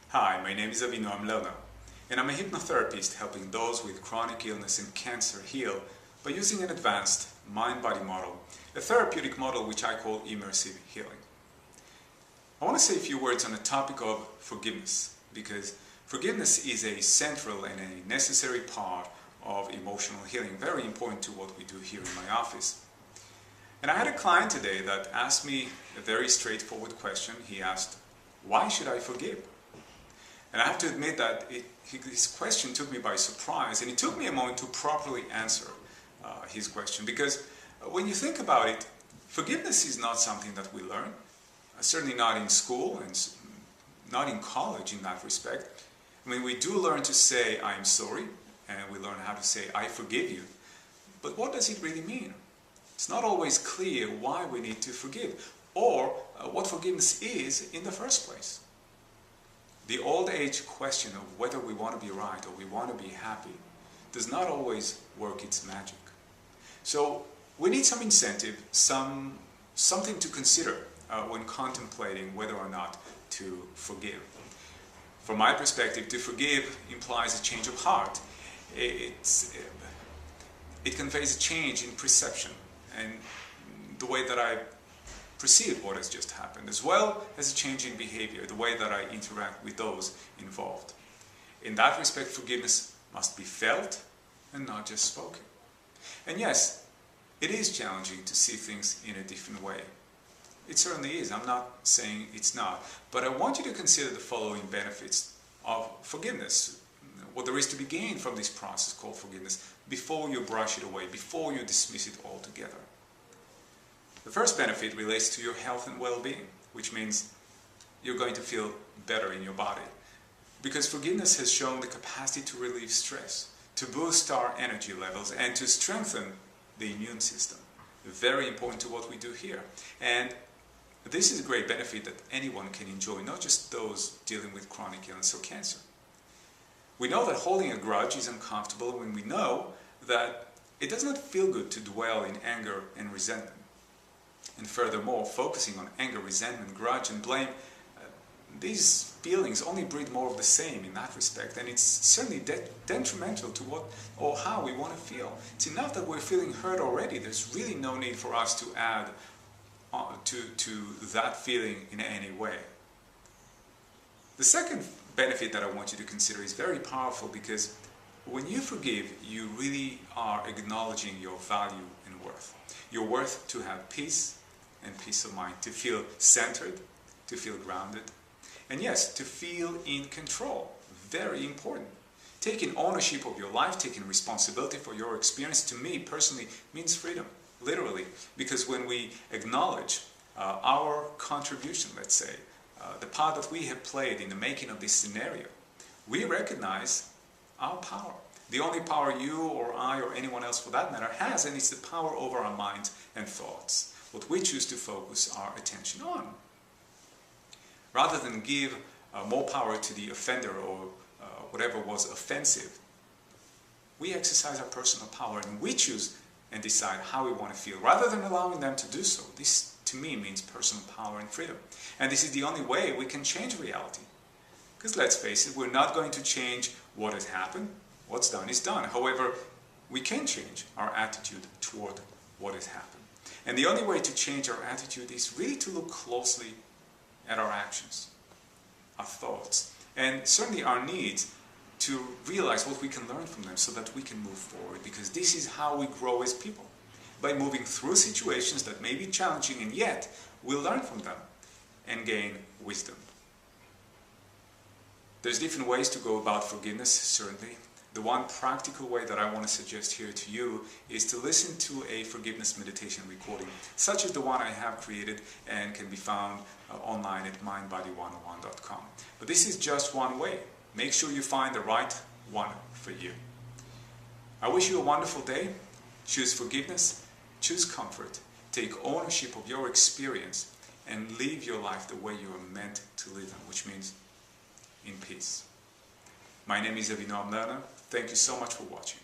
Hi, my name is Avinoam Lerner, and I'm a hypnotherapist helping those with chronic illness and cancer heal by using an advanced mind-body model, a therapeutic model which I call immersive healing. I want to say a few words on the topic of forgiveness, because forgiveness is a central and a necessary part of emotional healing, very important to what we do here in my office. And I had a client today that asked me a very straightforward question. He asked, why should I forgive? And I have to admit that his question took me by surprise, and it took me a moment to properly answer his question, because when you think about it, forgiveness is not something that we learn, certainly not in school and not in college in that respect. I mean, we do learn to say, I am sorry, and we learn how to say, I forgive you. But what does it really mean? It's not always clear why we need to forgive, or what forgiveness is in the first place. The old-age question of whether we want to be right or we want to be happy does not always work its magic. So we need some incentive, something to consider when contemplating whether or not to forgive. From my perspective, to forgive implies a change of heart. It conveys a change in perception and the way that I perceive what has just happened, as well as a change in behavior, the way that I interact with those involved. In that respect, forgiveness must be felt and not just spoken. And yes, it is challenging to see things in a different way. It certainly is. I'm not saying it's not. But I want you to consider the following benefits of forgiveness, what there is to be gained from this process called forgiveness, before you brush it away, before you dismiss it altogether. The first benefit relates to your health and well-being, which means you're going to feel better in your body. Because forgiveness has shown the capacity to relieve stress, to boost our energy levels, and to strengthen the immune system. Very important to what we do here. And this is a great benefit that anyone can enjoy, not just those dealing with chronic illness or cancer. We know that holding a grudge is uncomfortable when we know that it does not feel good to dwell in anger and resentment. And furthermore, focusing on anger, resentment, grudge, and blame, these feelings only breed more of the same in that respect, and it's certainly detrimental to what or how we want to feel. It's enough that we're feeling hurt already. There's really no need for us to add to that feeling in any way. The second benefit that I want you to consider is very powerful, because when you forgive, you really are acknowledging your value and worth. Your worth to have peace and peace of mind, to feel centered, to feel grounded, and yes, to feel in control. Very important. Taking ownership of your life, taking responsibility for your experience, to me personally means freedom, literally, because when we acknowledge our contribution, let's say, the part that we have played in the making of this scenario, we recognize our power. The only power you or I or anyone else for that matter has, and it's the power over our minds and thoughts, what we choose to focus our attention on. Rather than give more power to the offender or whatever was offensive, we exercise our personal power and we choose and decide how we want to feel, rather than allowing them to do so. This, to me, means personal power and freedom. And this is the only way we can change reality. Because let's face it, we're not going to change what has happened. What's done is done. However, we can change our attitude toward what has happened. And the only way to change our attitude is really to look closely at our actions, our thoughts, and certainly our needs, to realize what we can learn from them so that we can move forward. Because this is how we grow as people, by moving through situations that may be challenging, and yet we'll learn from them and gain wisdom. There's different ways to go about forgiveness, certainly. The one practical way that I want to suggest here to you is to listen to a forgiveness meditation recording, such as the one I have created and can be found online at mindbody101.com. But this is just one way. Make sure you find the right one for you. I wish you a wonderful day. Choose forgiveness, choose comfort, take ownership of your experience, and live your life the way you are meant to live them, which means in peace. My name is Avinoam Lerner. Thank you so much for watching.